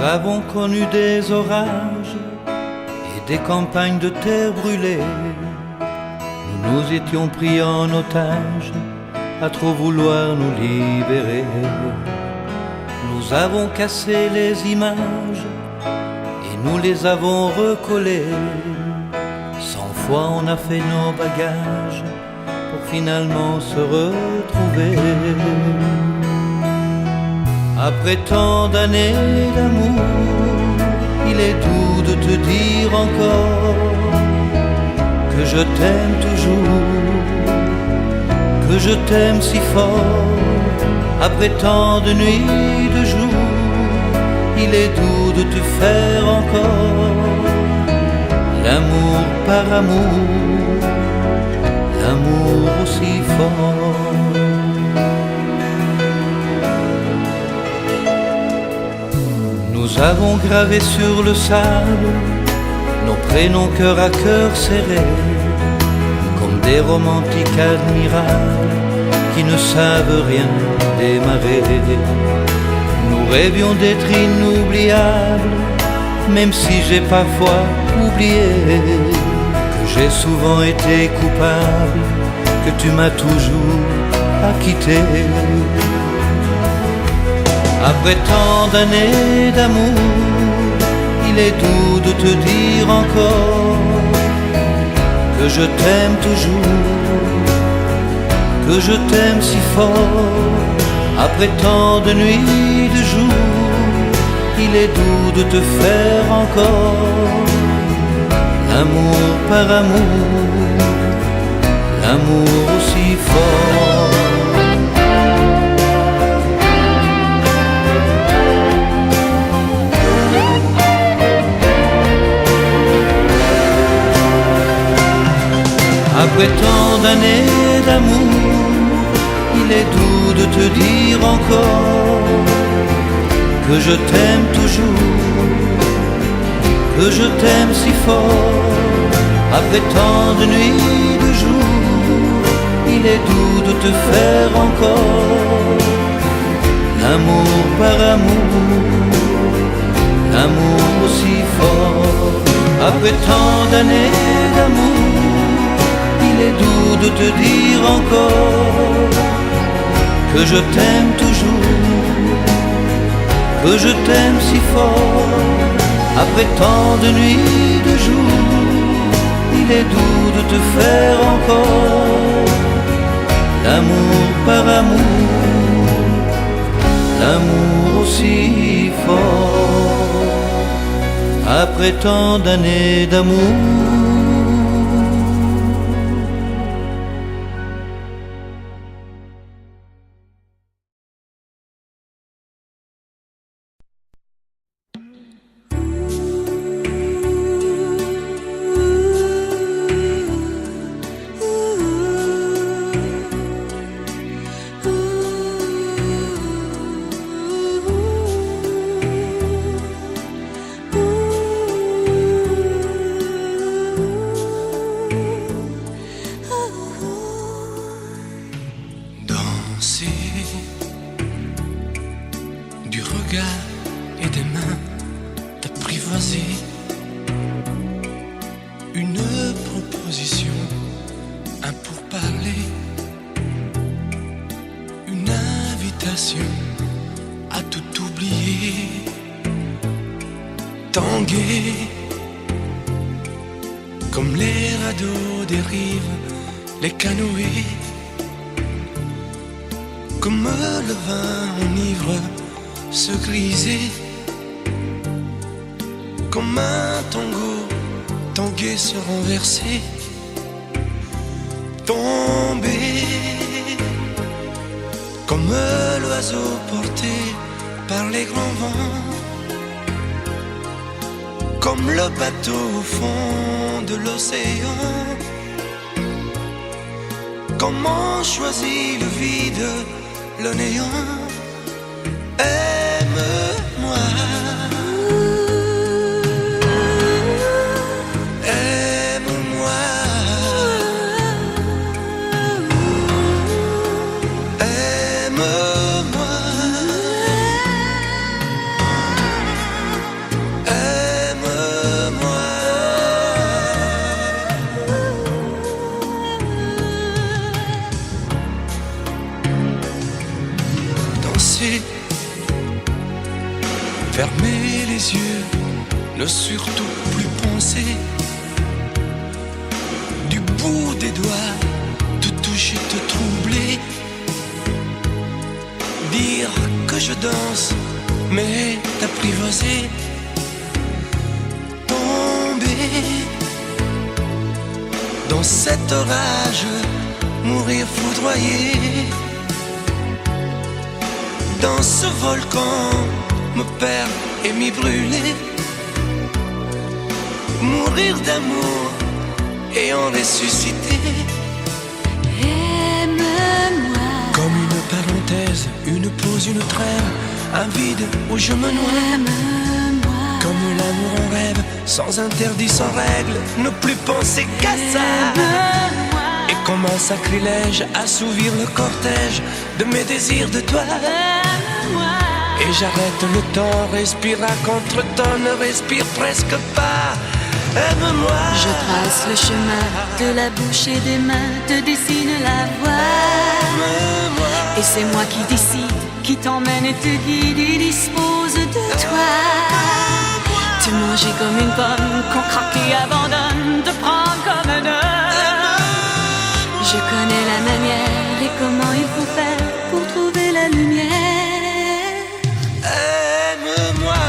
avons connu des orages et des campagnes de terre brûlée. Nous nous étions pris en otage à trop vouloir nous libérer. Nous avons cassé les images et nous les avons recollées. 100 fois on a fait nos bagages pour finalement se retrouver. Après tant d'années d'amour, il est doux de te dire encore que je t'aime toujours, que je t'aime si fort. Après tant de nuits, de jours, il est doux de te faire encore l'amour par amour, l'amour aussi fort. Nous avons gravé sur le sable nos prénoms cœur à cœur serrés, comme des romantiques admirables qui ne savent rien démarrer. Nous rêvions d'être inoubliables, même si j'ai parfois oublié que j'ai souvent été coupable, que tu m'as toujours acquitté. Après tant d'années d'amour, il est doux de te dire encore que je t'aime toujours, que je t'aime si fort. Après tant de nuits, de jours, il est doux de te faire encore l'amour par amour, l'amour aussi fort. Après tant d'années d'amour, il est doux de te dire encore que je t'aime toujours, que je t'aime si fort. Après tant de nuits, de jours, il est doux de te faire encore l'amour par amour, l'amour aussi fort. Après tant d'années d'amour, il est doux de te dire encore que je t'aime toujours, que je t'aime si fort. Après tant de nuits, de jours, il est doux de te faire encore l'amour par amour, l'amour aussi fort. Après tant d'années d'amour, et des mains t'apprivoiser, une proposition, un pourparler, une invitation à tout oublier, tanguer comme les radeaux des rives, les canoës, comme le vin enivre se griser, comme un tango, tanguer se renverser, tomber, comme l'oiseau porté par les grands vents, comme le bateau au fond de l'océan. Comment choisit le vide, le néant? Aime-moi, aime-moi, aime-moi, ne surtout plus penser. Du bout des doigts, te toucher, te troubler. Dire que je danse, mais t'apprivoiser. Tomber dans cet orage, mourir foudroyé. Dans ce volcan, me perdre et m'y brûler. Mourir d'amour et en ressusciter. Aime-moi comme une parenthèse, une pause, une trêve, un vide où je me noie. Aime-moi Comme l'amour en rêve, sans interdit, sans règle, ne plus penser qu'à ça. Aime-moi Et comme un sacrilège, assouvir le cortège de mes désirs de toi. Aime-moi Et j'arrête le temps, respire à contre-temps, ne respire presque pas. Aime-moi. Je trace le chemin de la bouche et des mains, te dessine la voie. Aime-moi. Et c'est moi qui décide, qui t'emmène et te guide et dispose de toi. Te manger comme une pomme qu'on craque et abandonne, te prendre comme un homme. Je connais la manière et comment il faut faire pour trouver la lumière. Aime-moi.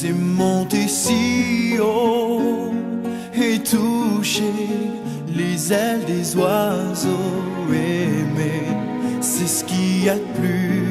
C'est monter si haut et toucher les ailes des oiseaux. Aimer, c'est ce qu'il y a de plus